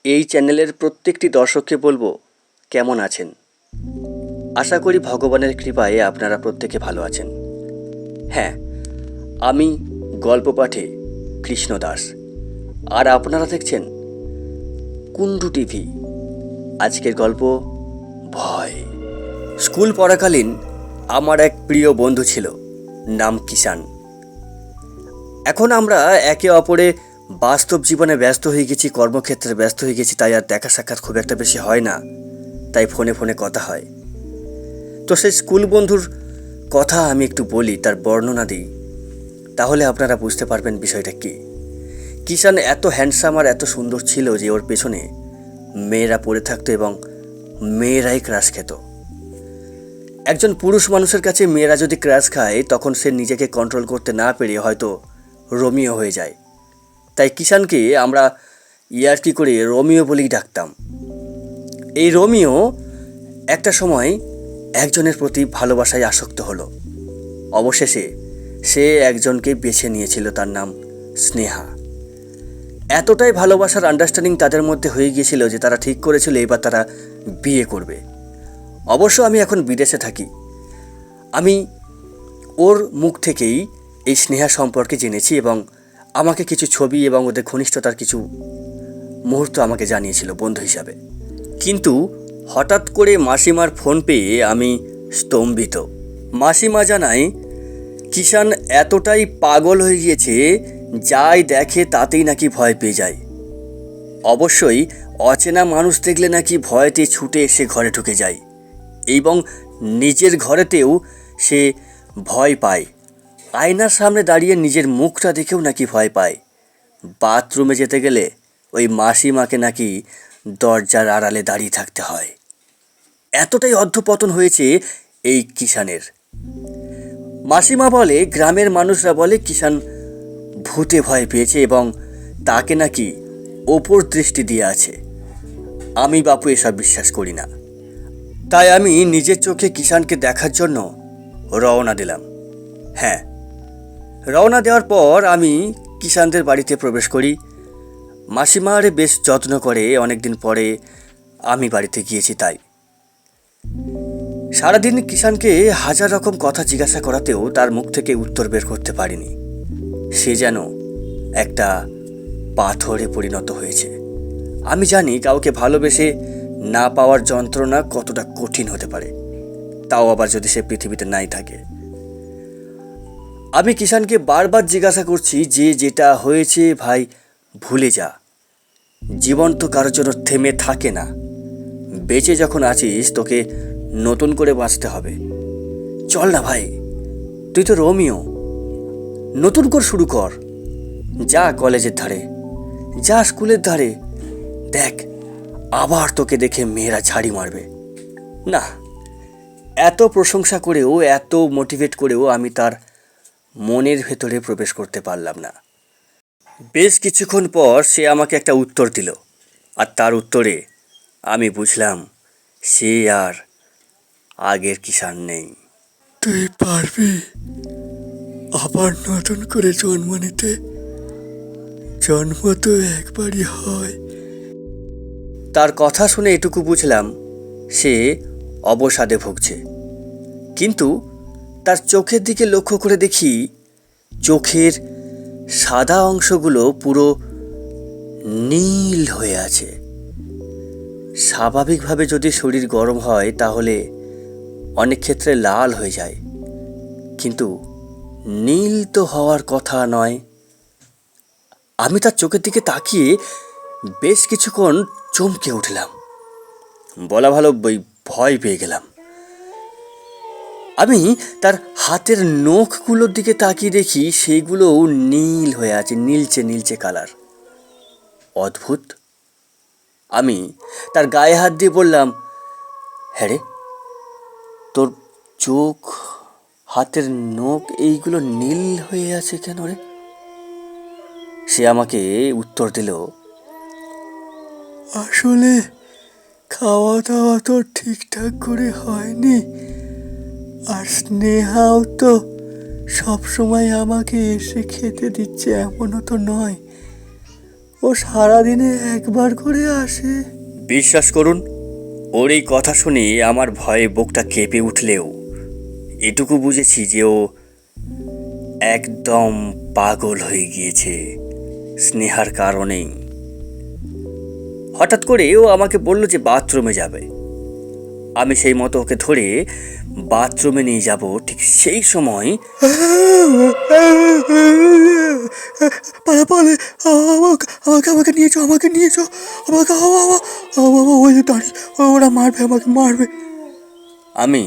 এই চ্যানেলের প্রত্যেকটি দর্শককে বলবো, কেমন আছেন? আশা করি ভগবানের কৃপায় আপনারা প্রত্যেকে ভালো আছেন। হ্যাঁ, আমি গল্প পাঠে কৃষ্ণ দাস, আর আপনারা দেখছেন কুন্ডু টিভি। আজকের গল্প ভয়। স্কুল পড়াকালীন আমার এক প্রিয় বন্ধু ছিল, নাম কিষান। এখন আমরা একে অপরে বাস্তব জীবনে ব্যস্ত হয়ে গেছি, কর্মক্ষেত্রে ব্যস্ত হয়ে গেছি, তাই আর দেখা সাক্ষাৎ খুব একটা বেশি হয় না, তাই ফোনে ফোনে কথা হয়। তো সেই স্কুল বন্ধুর কথা আমি একটু বলি, তার বর্ণনা দিই, তাহলে আপনারা বুঝতে পারবেন বিষয়টা কী। কিষান এত হ্যান্ডসাম আর এত সুন্দর ছিল যে ওর পেছনে মেয়েরা পড়ে থাকতো এবং মেয়েরাই ক্রাশ খেত। একজন পুরুষ মানুষের কাছে মেয়েরা যদি ক্রাশ খায়, তখন সে নিজেকে কন্ট্রোল করতে না পেরে হয়তো রোমিও হয়ে যায়। তাই কিষানকে আমরা ইয়ার্কি করে রোমিও বলেই ডাকতাম। এই রোমিও একটা সময় একজনের প্রতি ভালোবাসায় আসক্ত হলো। অবশেষে সে একজনকে বেছে নিয়েছিল, তার নাম স্নেহা। এতটাই ভালোবাসার আন্ডারস্ট্যান্ডিং তাদের মধ্যে হয়ে গিয়েছিল যে তারা ঠিক করেছিল এবার তারা বিয়ে করবে। অবশ্য আমি এখন বিদেশে থাকি। আমি ওর মুখ থেকেই এই স্নেহা সম্পর্কে জেনেছি এবং আমাকে কিছু ছবি এবং ওদের ঘনিষ্ঠতার কিছু মুহূর্ত আমাকে জানিয়েছিল বন্ধু হিসাবে। কিন্তু হঠাৎ করে মাসিমার ফোন পেয়ে আমি স্তম্ভিত। মাসিমা জানায় কিষান এতটাই পাগল হয়ে গিয়েছে, যাই দেখে তাতেই নাকি ভয় পেয়ে যায়। অবশ্যই অচেনা মানুষ দেখলে নাকি ভয়তে ছুটে এসে ঘরে ঢুকে যায় এবং নিজের ঘরেতেও সে ভয় পায়। আয়নার সামনে দাঁড়িয়ে নিজের মুখটা দেখেও নাকি ভয় পায়। বাথরুমে যেতে গেলে ওই মাসিমাকে নাকি দরজার আড়ালে দাঁড়িয়ে থাকতে হয়। এতটাই অধঃপতন হয়েছে এই কিষানের। মাসিমা বলে গ্রামের মানুষরা বলে কিষান ভূতে ভয় পেয়েছে এবং তাকে নাকি ওপর দৃষ্টি দিয়ে আছে। আমি বাপু এসব বিশ্বাস করি না, তাই আমি নিজের চোখে কিষানকে দেখার জন্য রওনা দিলাম। হ্যাঁ, রওনা দেওয়ার পর আমি কিষানদের বাড়িতে প্রবেশ করি। মাসিমা বেশ যত্ন করে, অনেকদিন পরে আমি বাড়িতে গিয়েছি তাই। সারাদিন কিষানকে হাজার রকম কথা জিজ্ঞাসা করাতেও তার মুখ থেকে উত্তর বের করতে পারিনি। সে যেন একটা পাথরে পরিণত হয়েছে। আমি জানি কাউকে ভালোবেসে না পাওয়ার যন্ত্রণা কতটা কঠিন হতে পারে, তাও আবার যদি সে পৃথিবীতে নাই থাকে। আমি কিষানকে বারবার জিজ্ঞাসা করছি যে যেটা হয়েছে ভাই ভুলে যা। জীবন তো কারোর জন্য থেমে থাকে না। বেঁচে যখন আছিস তোকে নতুন করে বাঁচতে হবে। চল না ভাই, তুই তো রোমিও, নতুন করে শুরু কর। যা কলেজের ধারে, যা স্কুলের ধারে, দেখ আবার তোকে দেখে মেয়েরা ঝাড়ি মারবে। না, এত প্রশংসা করেও, এত মোটিভেট করেও আমি তার মনের ভেতরে প্রবেশ করতে পারলাম না। বেশ কিছুক্ষণ পর সে আমাকে একটা উত্তর দিল, আর তার উত্তরে আমি বুঝলাম সে আর আগের কিষান নেই। তুই পারবি আবার নতুন করে জন্ম নিতে? জন্ম তো একবারই হয়। তার কথা শুনে এটুকু বুঝলাম সে অবসাদে ভুগছে। কিন্তু তার চোখের দিকে লক্ষ্য করে দেখি চোখের সাদা অংশগুলো পুরো নীল হয়ে আছে। স্বাভাবিকভাবে যদি শরীর গরম হয় তাহলে অনেক ক্ষেত্রে লাল হয়ে যায়, কিন্তু নীল তো হওয়ার কথা নয়। আমি তার চোখের দিকে তাকিয়ে বেশ কিছুক্ষণ চমকে উঠলাম, বলা ভালো ভয় পেয়ে গেলাম। আমি তার হাতের নখগুলোর দিকে তাকিয়ে দেখি সেইগুলোও নীল হয়ে আছে, নীলচে নীলচে কালার। অদ্ভুত। আমি তার গায়ে হাত দিয়ে বললাম, হ্যাঁ রে, তোর চোখ, হাতের নখ এইগুলো নীল হয়ে আছে কেন রে? সে আমাকে উত্তর দিল, আসলে খাওয়া দাওয়া তো ঠিকঠাক করে হয়নি, আর স্নেহাও তো সবসময় আমাকে এসে খেতে দিচ্ছে এমনও তো নয়। ও সারাদিনে একবার করে আসে। বিশ্বাস করুন, ওর এই কথা শুনে আমার ভয়ে বুকটা কেঁপে উঠলেও এটুকু বুঝেছি যে ও একদম পাগল হয়ে গিয়েছে স্নেহার কারণেই। হঠাৎ করে ও আমাকে বলল যে বাথরুমে যাবে। আমি সেই মতো ওকে ধরে বাথরুমে নিয়ে যাব। ঠিক সেই সময় পালা পালে, আমাকে আমাকে আমাকে নিয়েছো, আমাকে নিয়েছো, আমাকে ওই যে দাঁড়িয়ে, ওরা মারবে, আমাকে মারবে। আমি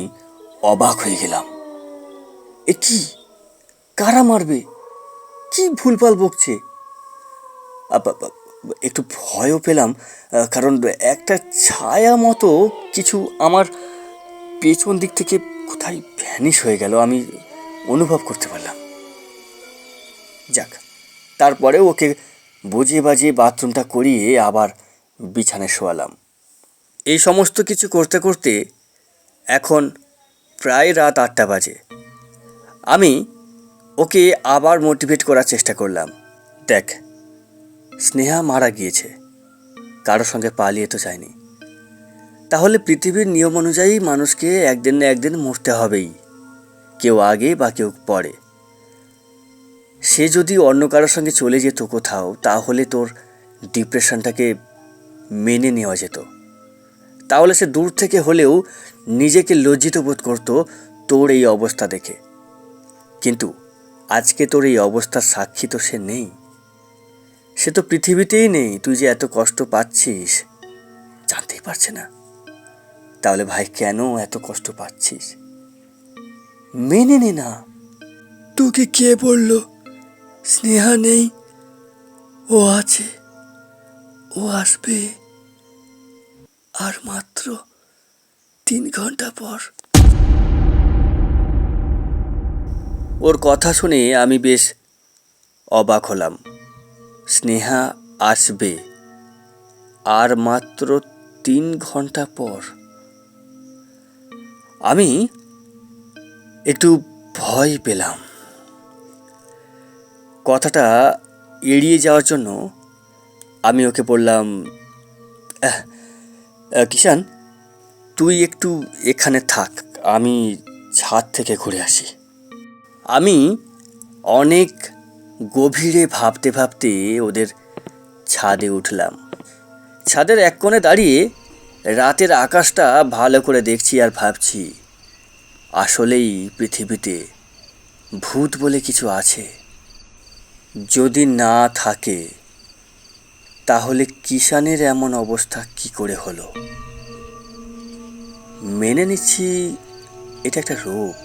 অবাক হয়ে গেলাম। এ কি? কারা মারবে? কি ভুলভাল বকছে? একটু ভয়ও পেলাম, কারণ একটা ছায়া মতো কিছু আমার পেছন দিক থেকে কোথায় ভ্যানিশ হয়ে গেল আমি অনুভব করতে পারলাম। যাক, তারপরে ওকে বুঝিয়ে বাজিয়ে বাথরুমটা করিয়ে আবার বিছানায় শোয়ালাম। এই সমস্ত কিছু করতে করতে এখন প্রায় রাত 8টা বাজে। আমি ওকে আবার মোটিভেট করার চেষ্টা করলাম। দেখ, স্নেহা মারা গিয়েছে, কারোর সঙ্গে পালিয়ে তো যায়নি। তাহলে পৃথিবীর নিয়ম অনুযায়ী মানুষকে একদিন না একদিন মরতে হবেই, কেউ আগে বা কেউ পরে। সে যদি অন্য কারোর সঙ্গে চলে যেত কোথাও, তাহলে তোর ডিপ্রেশনটাকে মেনে নেওয়া যেত। তাহলে সে দূর থেকে হলেও নিজেকে লজ্জিত বোধ করতো তোর এই অবস্থা দেখে। কিন্তু আজকে তোর এই অবস্থার সাক্ষী তো সে নেই, সে তো পৃথিবীতেই নেই। তুই যে এত কষ্ট পাচ্ছিস জানতেই পারছে না। তাহলে ভাই, কেন এত কষ্ট পাচ্ছিস? মেনে নে না। তোকে কে বললো স্নেহা নেই? ও আছে, ও আসবে আর মাত্র 3 ঘন্টা পর। ওর কথা শুনে আমি বেশ অবাক হলাম। স্নেহা আসবে আর মাত্র 3 ঘন্টা পর। আমি একটু ভয় পেলাম। কথাটা এড়িয়ে যাওয়ার জন্য আমি ওকে বললাম, কিষান, তুই একটু এখানে থাক, আমি ছাদ থেকে ঘুরে আসি। আমি অনেক গভীরে ভাবতে ভাবতে ওদের ছাদে উঠলাম। ছাদের এক কোণে দাঁড়িয়ে রাতের আকাশটা ভালো করে দেখছি আর ভাবছি, আসলেই পৃথিবীতে ভূত বলে কিছু আছে। যদি না থাকে তাহলে কিষানের এমন অবস্থা কি করে হলো? মেনে নিচ্ছি এটা একটা রোগ,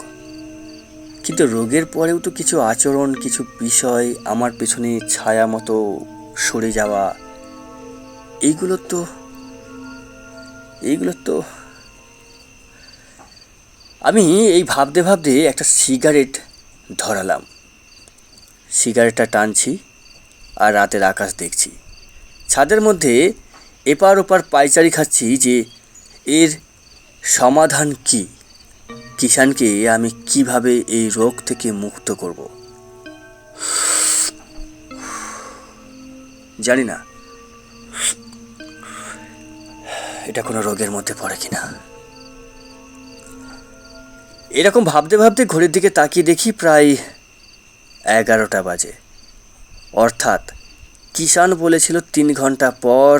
কিন্তু রোগের পরেও তো কিছু আচরণ, কিছু বিষয় আমার পেছনে ছায়া মতো সরে যাওয়া, এইগুলো তো আমি এই ভাবতে ভাবতে একটা সিগারেট ধরালাম। সিগারেটটা টানছি আর রাতের আকাশ দেখছি। ছাদের মধ্যে এপার ওপার পায়চারি খাচ্ছি যে এর সমাধান কি, কিষানকে আমি কিভাবে এই রোগ থেকে মুক্ত করব। জানি না এটা কোনো রোগের মধ্যে পড়ে কিনা। এরকম ভাবতে ভাবতে ঘড়ির দিকে তাকিয়ে দেখি প্রায় 11টা বাজে। অর্থাৎ কিষান বলেছিল 3 ঘন্টা পর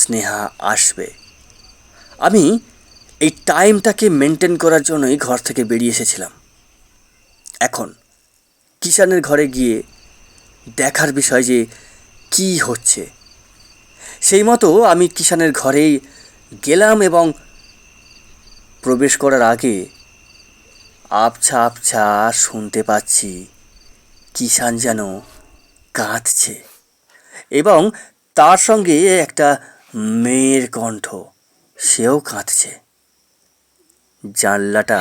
স্নেহা আসবে। আমি এই টাইমটাকে মেনটেন করার জন্যই ঘর থেকে বেরিয়ে এসেছিলাম। এখন কিষানের ঘরে গিয়ে দেখার বিষয় যে কি হচ্ছে। সেই মতো আমি কিষানের ঘরেই গেলাম এবং প্রবেশ করার আগে আবছা আবছা শুনতে পাচ্ছি কিষান যেন কাঁদছে এবং তার সঙ্গে একটা মেয়ের কণ্ঠ, সেও কাঁদছে। জানলাটা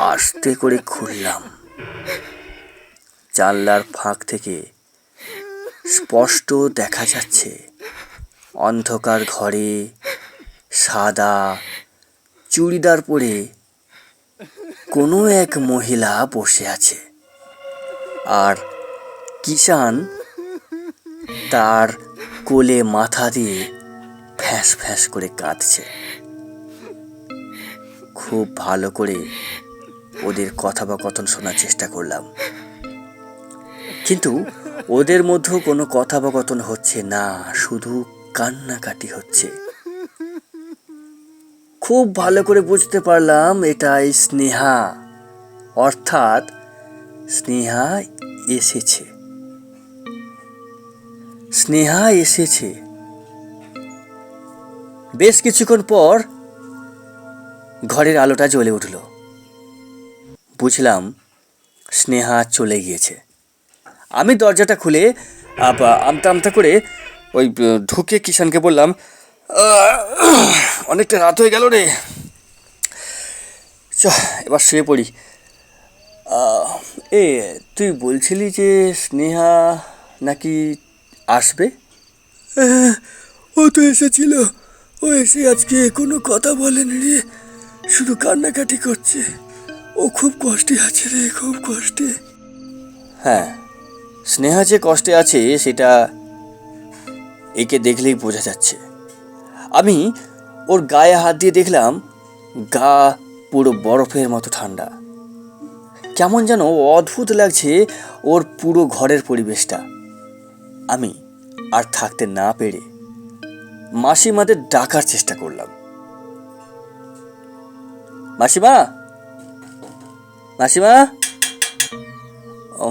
আস্তে করে খুললাম। জানলার ফাঁক থেকে স্পষ্ট দেখা যাচ্ছে অন্ধকার ঘরে সাদা চুড়িদার পরে কোনো এক মহিলা বসে আছে। আর কিষান তার কোলে মাথা দিয়ে ফ্যাঁস ফ্যাঁস করে কাঁদছে। খুব ভালো করে ওদের কথোপকথন শোনার চেষ্টা করলাম, কিন্তু ওদের মধ্যেও কোনো কথোপকথন হচ্ছে না, শুধু কান্নাকাটি হচ্ছে। খুব ভালো করে বুঝতে পারলাম এটাই স্নেহা, অর্থাৎ স্নেহা এসেছে। স্নেহা এসেছে। বেশ কিছুক্ষণ পর ঘরের আলোটা জ্বলে উঠল। বুঝলাম স্নেহা চলে গিয়েছে। আমি দরজাটা খুলে আমতা আমতা করে ওই ঢুকে কিষানকে বললাম, অনেকটা রাত হয়ে গেল রে, চ এবার শুয়ে পড়ি। এ তুই বলছিলি যে স্নেহা নাকি আসবে? ও তো এসেছিল, ও এসে আজকে কোনো কথা বলেনি রে, শুধু কান্নাকাটি করছে। ও খুব কষ্টে আছে রে, খুব কষ্টে। হ্যাঁ, স্নেহা যে কষ্টে আছে সেটা একে দেখলেই বোঝা যাচ্ছে। আমি ওর গায়ে হাত দিয়ে দেখলাম গা পুরো বরফের মতো ঠান্ডা। কেমন যেন অদ্ভুত লাগছে ওর পুরো ঘরের পরিবেশটা। আমি আর থাকতে না পেরে মাসিমাদের ডাকার চেষ্টা করলাম। মাসিমা, মাসিমা, ও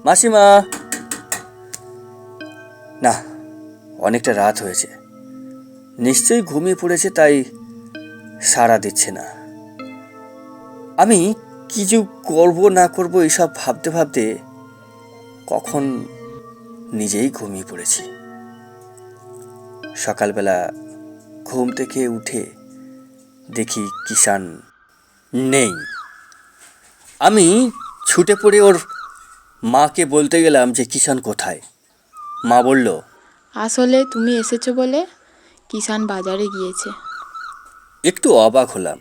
মাসিমা। না, অনেকটা রাত হয়েছে, নিশ্চয়ই ঘুমিয়ে পড়েছে, তাই সাড়া দিচ্ছে না। আমি কিছু করব না করব এসব ভাবতে ভাবতে কখন নিজেই ঘুমিয়ে পড়েছি। সকালবেলা ঘুম থেকে উঠে দেখি কিষান নেই। আমি ছুটে পড়ে ওর মাকে বলতে গেলাম যে কিষান কোথায়। মা বলল, আসলে তুমি এসেছো বলে কিষান বাজারে গিয়েছে। একটু অবাক হলাম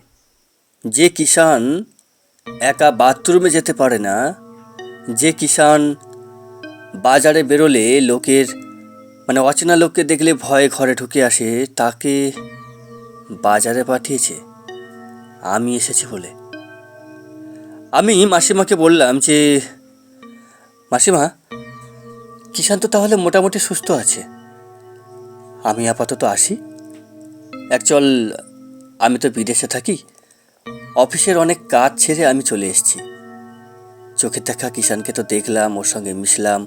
যে কিষান একা বাথরুমে যেতে পারে না, যে কিষান বাজারে বেরোলে লোকের মানে অচেনা লোককে দেখলে ভয়ে ঘরে ঢুকে আসে, তাকে বাজারে পাঠিয়েছে আমি এসেছি বলে। আমি মাসিমাকে বললাম যে মাসিমা, কিষান তো তাহলে মোটামুটি সুস্থ আছে, আমি আপাতত আসি। অ্যাকচুয়াল আমি তো বিদেশে থাকি, অফিসের অনেক কাজ ছেড়ে আমি চলে এসেছি। চোখের দেখা কিষানকে তো দেখলাম, ওর সঙ্গে মিশলাম,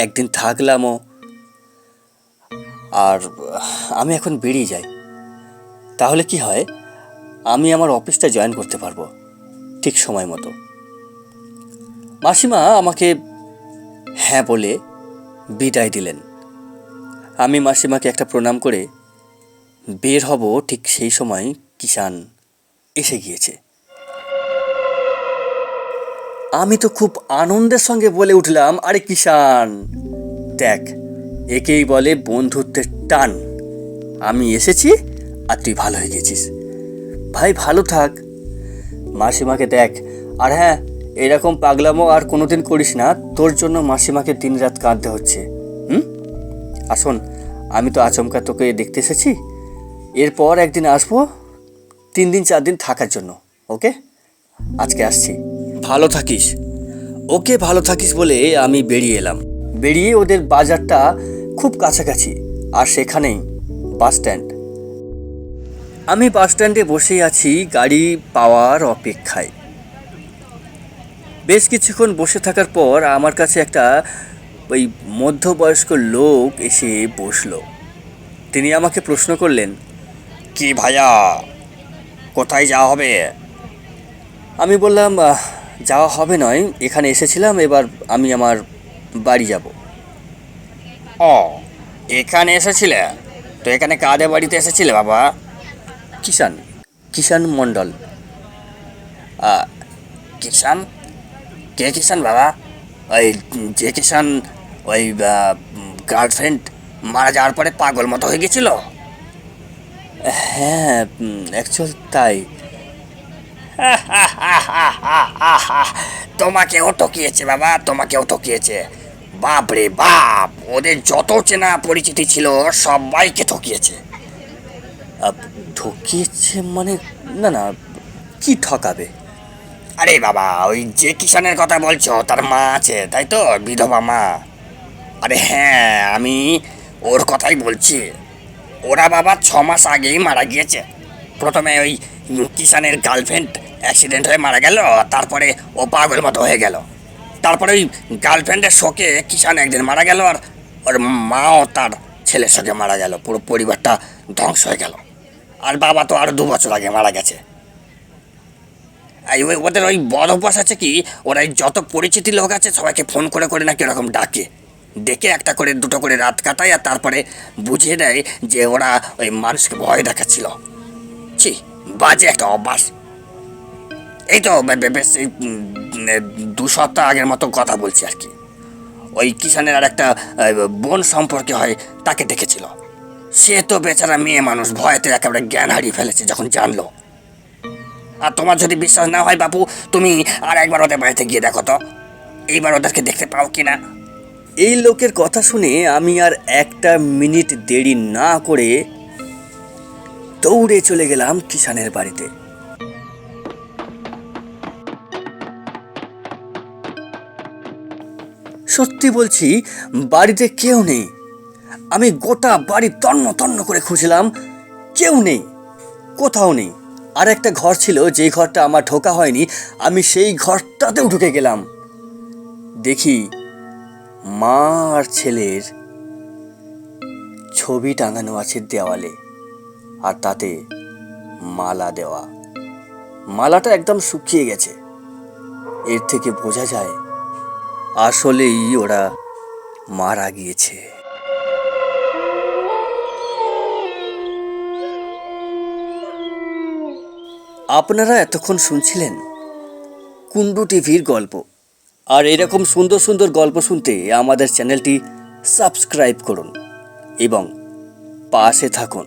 একদিন থাকলামও, আর আমি এখন বেরিয়ে যাই। তাহলে কি হয়, আমি আমার অফিসটা জয়েন করতে পারবো ঠিক সময় মতো। মাসিমা আমাকে হ্যাঁ বলে বিদায় দিলেন। আমি মাসিমাকে একটা প্রণাম করে বের হব, ঠিক সেই সময় কিষান এসে গিয়েছে। আমি তো খুব আনন্দের সঙ্গে বলে উঠলাম, আরে কিষান দেখ, একেই বলে বন্ধুত্বের টান। আমি এসেছি আর তুই ভালো হয়ে গেছিস, ভাই ভালো থাক। মাসিমাকে দেখ, আর হ্যাঁ, এরকম পাগলামো আর কোনোদিন করিস না, তোর জন্য মাসিমাকে দিনরাত কাঁদতে হচ্ছে। আসুন, আমি তো আচমকা তোকে দেখতে এসেছি, এরপর একদিন আসবো 3 দিন 4 দিন থাকার জন্য। ওকে, আজকে আসছি, ভালো থাকিস। ওকে, ভালো থাকিস বলে আমি বেরিয়ে এলাম। বেরিয়ে ওদের বাজারটা খুব কাছাকাছি, আর সেখানেই বাস স্ট্যান্ড। আমি বাস স্ট্যান্ডে বসে আছি গাড়ি পাওয়ার অপেক্ষায়। বেশ কিছুক্ষণ বসে থাকার পর আমার কাছে একটা ওই মধ্যবয়স্ক লোক এসে বসলো। তিনি আমাকে প্রশ্ন করলেন, কি ভাইয়া, কোথায় যাওয়া হবে? আমি বললাম, যাওয়া হবে নয়, এখানে এসেছিলাম, এবার আমি আমার বাড়ি যাব। ও, এখানে এসেছিলে? তো এখানে কাদের বাড়িতে এসেছিলে বাবা? কিষান, কিষান মণ্ডল। কিষান? কে কিষান বাবা? ওই যে কিষান ওই গার্লফ্রেন্ড মারা যাওয়ার পরে পাগল মতো হয়ে গেছিল? হ্যাঁ, অ্যাকচুয়াল তাই। তোমাকেও ঠকিয়েছে বাবা, তোমাকেও ঠকিয়েছে। বাপ রে বাপ, ওদের যত চেনা পরিচিতি ছিল সবাইকে ঠকিয়েছে। ঠকিয়েছে মানে? না না, কি ঠকাবে? আরে বাবা, ওই যে কিষানের কথা বলছো তার মা আছে তাই তো, বিধবা মা? আরে হ্যাঁ, আমি ওর কথাই বলছি। ওরা বাবা 6 মাস আগেই মারা গিয়েছে। প্রথমে ওই কিষানের গার্লফ্রেন্ড অ্যাক্সিডেন্ট হয়ে মারা গেল, তারপরে ও পাগল মতো হয়ে গেল। তারপরে ওই গার্লফ্রেন্ডের শোকে কিষান একদিন মারা গেল, আর ওর মাও তার ছেলের শোকে মারা গেল। পুরো পরিবারটা ধ্বংস হয়ে গেল। আর বাবা তো আরও 2 বছর আগে মারা গেছে। ওদের ওই বদ অভ্যাস আছে কি, ওরা যত পরিচিতি লোক আছে সবাইকে ফোন করে করে নাকি এরকম ডাকে, ডেকে একটা করে 2টো করে রাত কাটায়, আর তারপরে বুঝিয়ে দেয় যে ওরা ওই মানুষকে ভয় দেখাচ্ছিল। ছি, বাজে একটা অভ্যাস। এই তো বেশ 2 সপ্তাহ আগের মতো কথা বলছি আর কি। ওই কিষানের আর একটা বোন সম্পর্কে হয়, তাকে ডেকেছিল। সে তো বেচারা মেয়ে মানুষ, ভয়তে একেবারে জ্ঞান হারিয়ে ফেলেছে যখন জানলো। আর তোমার যদি বিশ্বাস না হয় বাপু, তুমি আর একবার ওদের বাড়িতে গিয়ে দেখো তো, এইবার ওদেরকে দেখতে পাও কিনা। এই লোকের কথা শুনে আমি আর একটা মিনিট দেরি না করে দৌড়ে চলে গেলাম কিষানের বাড়িতে। সত্যি বলছি, বাড়িতে কেউ নেই। আমি গোটা বাড়ি তন্ন তন্ন করে খুঁজলাম, কেউ নেই, কোথাও নেই। আর একটা ঘর ছিল, যেই ঘরটা আমার ঢোকা হয়নি, আমি সেই ঘরটাতেও ঢুকে গেলাম। দেখি মা আর ছেলের ছবি টাঙানো আছে দেওয়ালে, আর তাতে মালা দেওয়া। মালাটা একদম শুকিয়ে গেছে। এর থেকে বোঝা যায় আসলেই ওরা মারা গিয়েছে। আপনারা এতক্ষণ শুনছিলেন কুন্ডু টিভির গল্প। আর এরকম সুন্দর সুন্দর গল্প শুনতে আমাদের চ্যানেলটি সাবস্ক্রাইব করুন এবং পাশে থাকুন।